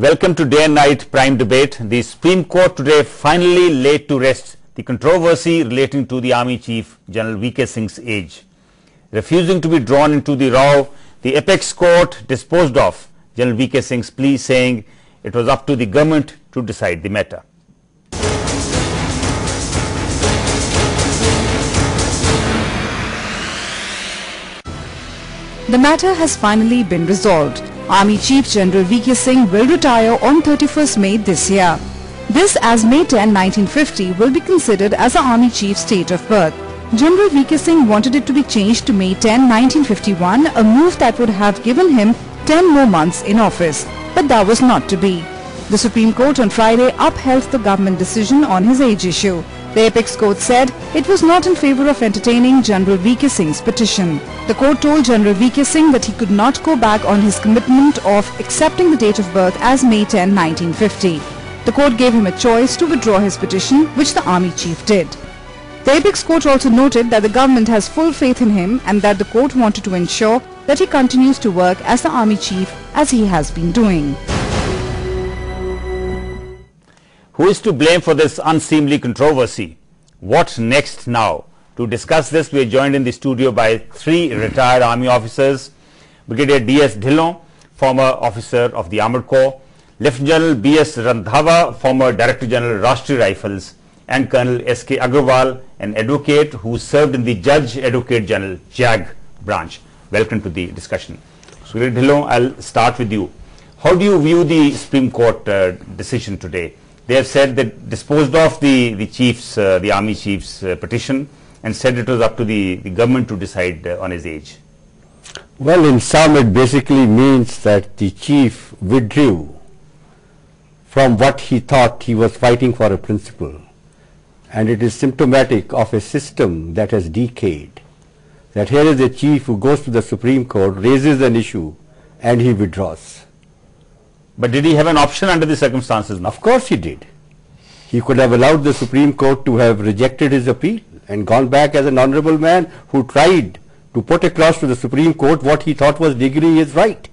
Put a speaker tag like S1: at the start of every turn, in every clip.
S1: Welcome to Day and Night Prime Debate. The Supreme Court today finally laid to rest the controversy relating to the Army Chief General V.K. Singh's age. Refusing to be drawn into the row, the Apex Court disposed of General V.K. Singh's plea, saying it was up to the government to decide the matter.
S2: The matter has finally been resolved. Army Chief General V.K. Singh will retire on 31st May this year. This, as May 10, 1950 will be considered as the Army Chief's date of birth. General V.K. Singh wanted it to be changed to May 10, 1951, a move that would have given him 10 more months in office. But that was not to be. The Supreme Court on Friday upheld the government decision on his age issue. The Apex Court said it was not in favour of entertaining General V.K. Singh's petition. The court told General V.K. Singh that he could not go back on his commitment of accepting the date of birth as May 10, 1950. The court gave him a choice to withdraw his petition, which the Army Chief did. The Apex Court also noted that the government has full faith in him and that the court wanted to ensure that he continues to work as the Army Chief as he has been doing.
S1: Who is to blame for this unseemly controversy? What next now? To discuss this, we are joined in the studio by three retired Army officers: Brigadier D.S. Dhillon, former officer of the Armored Corps; Lieutenant General B.S. Randhawa, former Director General Rashtriya Rifles; and Colonel S.K. Agrawal, an advocate who served in the Judge Advocate General JAG branch. Welcome to the discussion. Brigadier Dhillon, I'll start with you. How do you view the Supreme Court decision today? They have said that disposed of the Army Chief's petition and said it was up to the government to decide on his age.
S3: Well, in sum, it basically means that the chief withdrew from what he thought he was fighting for a principle. And it is symptomatic of a system that has decayed. That here is a chief who goes to the Supreme Court, raises an issue, and he withdraws.
S1: But did he have an option under the circumstances now?
S3: Of course he did. He could have allowed the Supreme Court to have rejected his appeal and gone back as an honorable man who tried to put across to the Supreme Court what he thought was legally his right.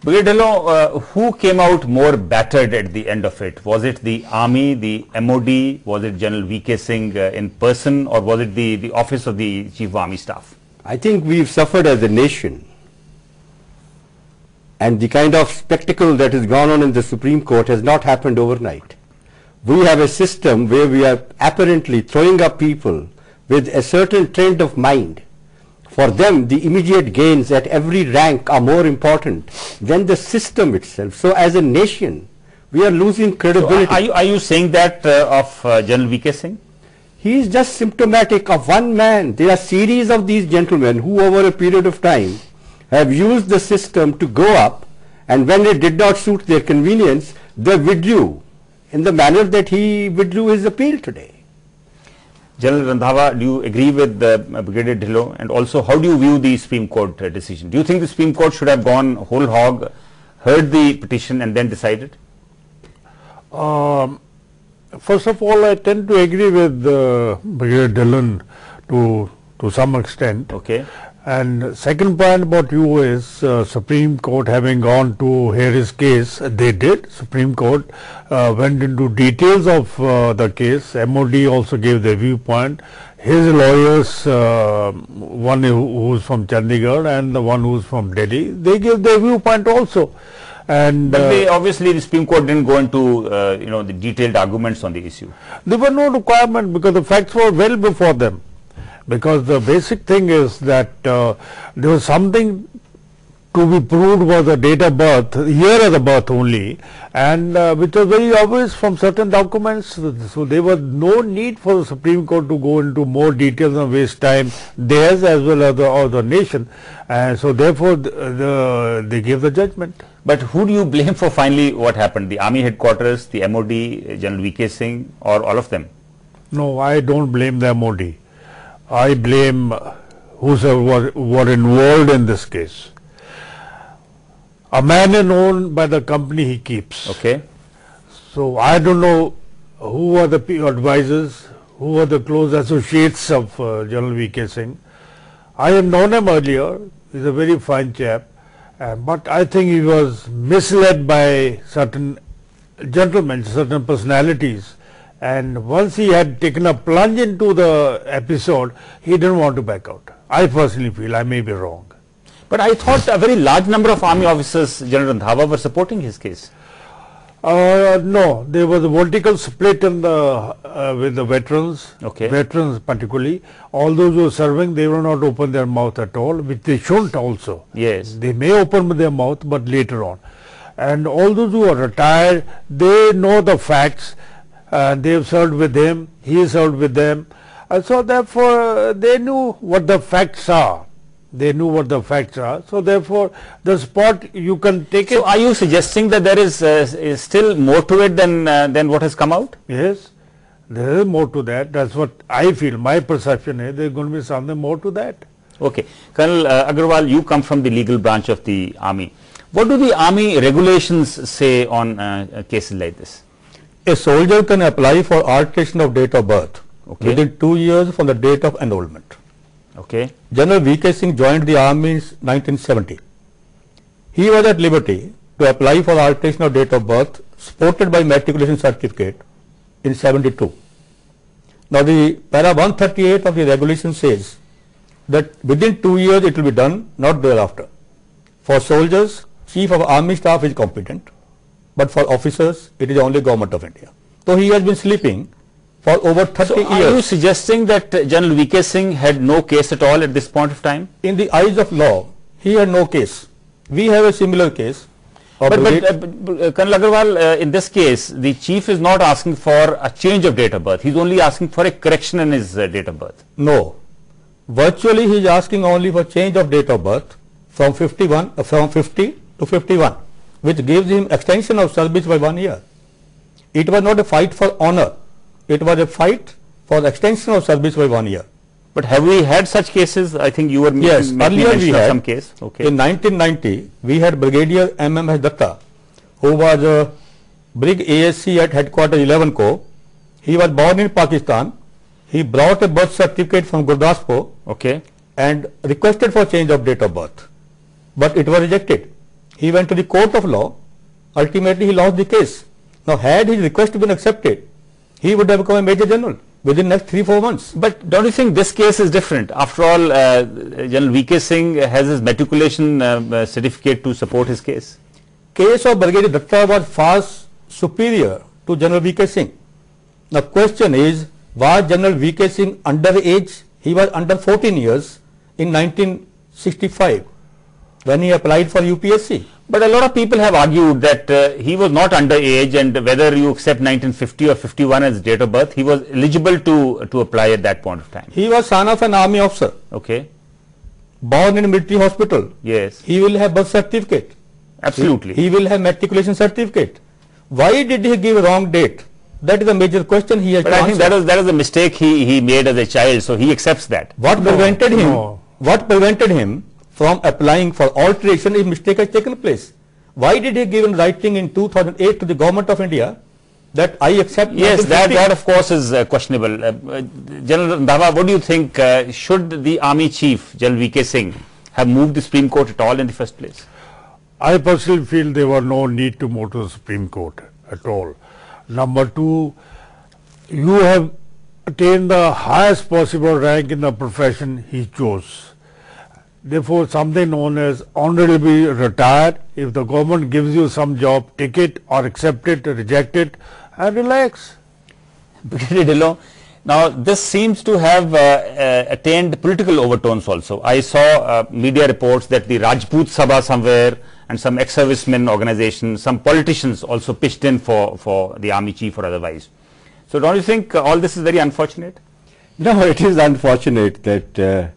S1: Brigadier Dhillon, who came out more battered at the end of it? Was it the Army, the MOD, was it General V.K. Singh in person, or was it the Office of the Chief of Army Staff?
S3: I think we've suffered as a nation. And the kind of spectacle that has gone on in the Supreme Court has not happened overnight. We have a system where we are apparently throwing up people with a certain trend of mind. For them, the immediate gains at every rank are more important than the system itself. So as a nation, we are losing credibility.
S1: So are you saying that of General V.K. Singh?
S3: He is just symptomatic of one man. There are series of these gentlemen who over a period of time have used the system to go up, and when it did not suit their convenience, they withdrew in the manner that he withdrew his appeal today.
S1: General Randhawa, do you agree with Brigadier Dhillon? And also, how do you view the Supreme Court decision? Do you think the Supreme Court should have gone whole hog, heard the petition and then decided?
S4: First of all, I tend to agree with Brigadier Dhillon to some extent.
S1: Okay.
S4: And second point about you is Supreme Court having gone to hear his case. They did. Supreme Court went into details of the case. MOD also gave their viewpoint. His lawyers, one who's from Chandigarh and the one who's from Delhi, they gave their viewpoint also. And
S1: but obviously the Supreme Court didn't go into the detailed arguments on the issue.
S4: There were no requirement because the facts were well before them. Because the basic thing is that there was something to be proved was the date of birth, year of the birth only, and which was very obvious from certain documents. So there was no need for the Supreme Court to go into more details and waste time, theirs as well as the nation. And so therefore they gave the judgment.
S1: But who do you blame for finally what happened? The Army headquarters, the MOD, General V.K. Singh, or all of them?
S4: No, I don't blame the MOD. I blame whoever were involved in this case. A man is known by the company he keeps.
S1: Okay.
S4: So I don't know who are the advisors, who are the close associates of General V.K. Singh. I have known him earlier. He's a very fine chap. But I think he was misled by certain gentlemen, certain personalities, and once he had taken a plunge into the episode, he didn't want to back out. I personally feel, I may be wrong.
S1: But I thought a very large number of army officers, General Randhawa, were supporting his case.
S4: No, there was a vertical split in the with the veterans, veterans particularly. All those who were serving, they will not open their mouth at all, which they shouldn't also.
S1: Yes.
S4: They may open their mouth, but later on. And all those who are retired, they know the facts. They have served with him, he served with them. So therefore, they knew what the facts are. They knew what the facts are. So therefore, the spot you can take it.
S1: So are you suggesting that there is still more to it than what has come out?
S4: Yes, there is more to that. That's what I feel. My perception is there is going to be something more to that.
S1: Okay. Colonel Agarwal, you come from the legal branch of the army. What do the army regulations say on cases like this?
S5: A soldier can apply for alteration of date of birth within 2 years from the date of enrollment.
S1: Okay.
S5: General V.K. Singh joined the army in 1970. He was at liberty to apply for alteration of date of birth supported by matriculation certificate in 72. Now the para 138 of the regulation says that within 2 years it will be done, not thereafter. For soldiers, Chief of Army Staff is competent, but for officers it is only Government of India. So he has been sleeping for over 30 years.
S1: Are you suggesting that General V.K. Singh had no case at all at this point of time?
S5: In the eyes of law, he had no case. We have a similar case.
S1: But Colonel Agarwal, in this case, the chief is not asking for a change of date of birth. He is only asking for a correction in his date of birth.
S5: No. Virtually, he is asking only for change of date of birth from 50 to 51, which gives him extension of service by 1 year. It was not a fight for honor. It was a fight for extension of service by 1 year.
S1: But have we had such cases? I think you were
S5: yes, earlier we had
S1: some case. Okay.
S5: In 1990, we had Brigadier M.M. Datta, who was a Brig ASC at Headquarters 11 Corps. He was born in Pakistan. He brought a birth certificate from Gurdaspur and requested for change of date of birth. But it was rejected. He went to the court of law. Ultimately, he lost the case. Now, had his request been accepted, he would have become a Major General within next 3-4 months.
S1: But don't you think this case is different? After all, General V.K. Singh has his matriculation certificate to support his case.
S5: Case of Brigadier Datta was far superior to General V.K. Singh. Now, question is, was General V.K. Singh underage? He was under 14 years in 1965 when he applied for UPSC.
S1: But a lot of people have argued that he was not underage, and whether you accept 1950 or 51 as date of birth, he was eligible to apply at that point of time.
S5: He was son of an army officer.
S1: Okay.
S5: Born in a military hospital.
S1: Yes.
S5: He will have birth certificate.
S1: Absolutely.
S5: He will have matriculation certificate. Why did he give a wrong date? That is a major question he has to answer.
S1: I think that is a mistake he made as a child, so he accepts that.
S5: What prevented him? What prevented him from applying for alteration if mistake has taken place? Why did he give in writing in 2008 to the Government of India that I accept?
S1: Yes, that of course is questionable. General Randhawa, what do you think? Should the Army Chief, General V.K. Singh, have moved the Supreme Court at all in the first place?
S4: I personally feel there was no need to move to the Supreme Court at all. Number two, you have attained the highest possible rank in the profession he chose. Therefore, something known as honorably retired. If the government gives you some job, take it or accept it, reject it, and relax.
S1: Brigadier Dhillon, now this seems to have attained political overtones also. I saw media reports that the Rajput Sabha somewhere and some ex-servicemen organizations, some politicians also pitched in for the Army Chief or otherwise. So don't you think all this is very unfortunate?
S3: No, it is unfortunate that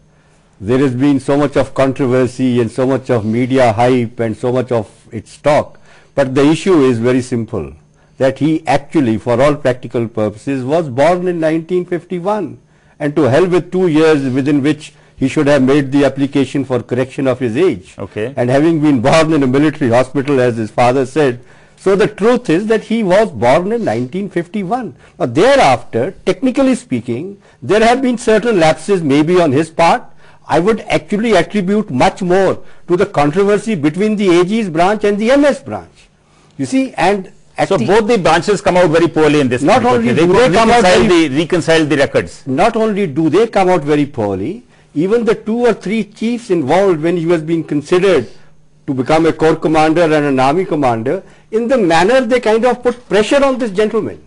S3: there has been so much of controversy and so much of media hype and so much of its talk. But the issue is very simple, that he actually, for all practical purposes, was born in 1951. And to hell with 2 years within which he should have made the application for correction of his age.
S1: Okay.
S3: And having been born in a military hospital, as his father said, so the truth is that he was born in 1951. Now thereafter, technically speaking, there have been certain lapses maybe on his part. I would actually attribute much more to the controversy between the AG's branch and the MS branch. You see, and
S1: so both the branches come out very poorly in this.
S3: Not only
S1: they
S3: do they come out
S1: reconcile the records.
S3: Not only do they come out very poorly, even the 2 or 3 chiefs involved when he was being considered to become a corps commander and an army commander, in the manner they kind of put pressure on this gentleman.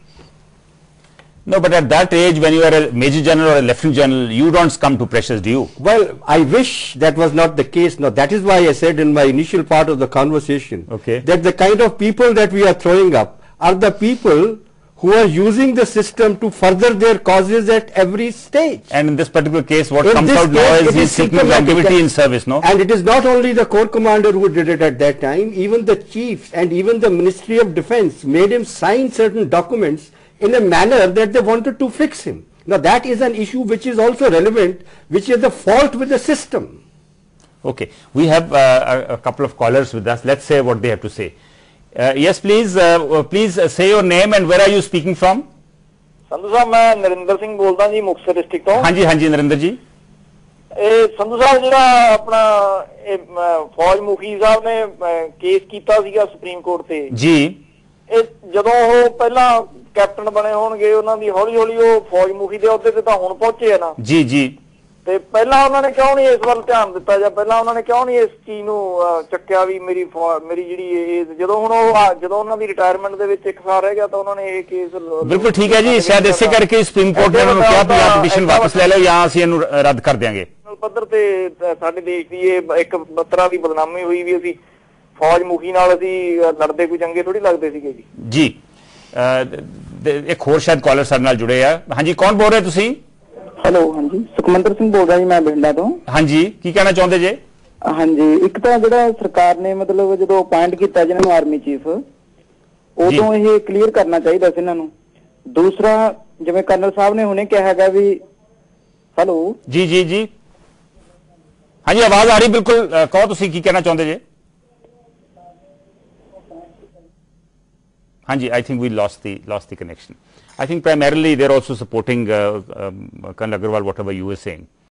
S1: No, but at that age, when you are a major general or a lieutenant general, you don't succumb to pressures, do you?
S3: Well, I wish that was not the case. Now, that is why I said in my initial part of the conversation that the kind of people that we are throwing up are the people who are using the system to further their causes at every stage.
S1: And in this particular case, what comes out now is he is seeking longevity in service, no?
S3: And it is not only the corps commander who did it at that time, even the chiefs and even the Ministry of Defence made him sign certain documents in a manner that they wanted to fix him. Now that is an issue which is also relevant, which is the fault with the system.
S1: Okay, we have a couple of callers with us. Let's say what they have to say. Yes, please, please say your name and where are you speaking from?
S6: Sandhu साहब मैं नरिंदर सिंह बोलता जी Muktsar district ਤੋਂ।
S1: हाँ जी नरिंदर जी।
S6: ਇਹ ਸੰਧੂ ਸਾਹਿਬ ਜਿਹੜਾ ਆਪਣਾ ਫੌਜ ਮੁਖੀ ਸਾਹਿਬ ਨੇ ਕੇਸ ਕੀਤਾ ਸੀਗਾ ਸੁਪਰੀਮ ਕੋਰਟ ਤੇ
S1: ਜੀ,
S6: ਇਹ ਜਦੋਂ ਉਹ ਪਹਿਲਾਂ ਕੈਪਟਨ ਬਣੇ ਹੋਣਗੇ ਉਹਨਾਂ ਦੀ ਹੌਲੀ ਹੌਲੀ ਉਹ ਫੌਜ ਮੁਖੀ ਦੇ ਅਹੁਦੇ ਤੇ ਤਾਂ ਹੁਣ ਪਹੁੰਚੇ ਆ ਨਾ
S1: ਜੀ
S6: ਤੇ ਪਹਿਲਾਂ ਉਹਨਾਂ ਨੇ ਕਿਉਂ ਨਹੀਂ ਇਸ ਵੱਲ ਧਿਆਨ ਦਿੱਤਾ ਜਾਂ ਪਹਿਲਾਂ ਉਹਨਾਂ ਨੇ ਕਿਉਂ ਨਹੀਂ ਇਸ ਚੀਜ਼ ਨੂੰ ਚੱਕਿਆ ਵੀ ਮੇਰੀ ਜਿਹੜੀ ਜਦੋਂ ਹੁਣ ਉਹ ਜਦੋਂ ਉਹਨਾਂ ਦੀ ਰਿਟਾਇਰਮੈਂਟ ਦੇ ਵਿੱਚ 1 ਸਾਲ ਰਹਿ ਗਿਆ ਤਾਂ ਉਹਨਾਂ ਨੇ ਇਹ ਕੇਸ
S1: ਬਿਲਕੁਲ ਠੀਕ ਹੈ ਜੀ, ਸ਼ਾਇਦ ਇਸੇ ਕਰਕੇ ਸੁਪਰੀਮ ਕੋਰਟ ਨੇ ਉਹਨਾਂ ਨੂੰ ਕਿਹਾ ਵੀ ਆਪ ਪਟੀਸ਼ਨ ਵਾਪਸ ਲੈ ਲਓ ਜਾਂ ਅਸੀਂ ਇਹਨੂੰ ਰੱਦ ਕਰ ਦਿਆਂਗੇ।
S6: ਪੱਧਰ ਤੇ ਸਾਡੇ ਦੇਸ਼ ਦੀ ਇਹ ਇੱਕ ਤਰ੍ਹਾਂ ਦੀ ਬਦਨਾਮੀ ਹੋਈ ਵੀ ਅਸੀਂ ਫੌਜ ਮੁਖੀ ਨਾਲ ਅਸੀਂ ਲੜਦੇ ਕੋਈ ਚੰਗੇ ਥੋੜੀ ਲੱਗਦੇ ਸੀਗੇ
S1: ਜੀ। ਇੱਕ ਹੋਰ ਸ਼ਾਇਦ ਕਾਲਰ ਸਾਡੇ ਨਾਲ ਜੁੜੇ ਆ। ਹਾਂਜੀ, ਕੌਣ ਬੋਲ ਰਹੇ ਤੁਸੀਂ?
S7: ਹੈਲੋ, ਹਾਂਜੀ ਸੁਖਮੰਦਰ ਸਿੰਘ ਬੋਲ ਰਿਹਾ ਜੀ ਮੈਂ ਬਠਿੰਡਾ ਤੋਂ।
S1: ਹਾਂਜੀ, ਕੀ ਕਹਿਣਾ ਚਾਹੁੰਦੇ ਜੇ?
S7: ਹਾਂਜੀ, ਇੱਕ ਤਾਂ ਜਿਹੜਾ ਸਰਕਾਰ ਨੇ ਮਤਲਬ ਜਦੋਂ ਅਪਾਇੰਟ ਕੀਤਾ ਜਿਹਨਾਂ ਨੂੰ ਆਰਮੀ ਚੀਫ, ਉਦੋਂ ਇਹ ਕਲੀਅਰ ਕਰਨਾ ਚਾਹੀਦਾ ਸੀ ਇਹਨਾਂ ਨੂੰ। ਦੂਸਰਾ, ਜਿਵੇਂ ਕਰਨਲ ਸਾਹਿਬ ਨੇ ਹੁਣੇ ਕਿਹਾ ਹੈਗਾ ਵੀ ਹੈਲੋ
S1: ਜੀ ਹਾਂਜੀ, ਆਵਾਜ਼ ਆ ਰਹੀ, ਬਿਲਕੁਲ ਕਹੋ ਤੁਸੀਂ ਕੀ ਕਹਿਣਾ ਚਾਹੁੰਦੇ ਜੇ? Hanji, I think we lost the connection. I think primarily they're also supporting Colonel Agarwal, whatever you were saying.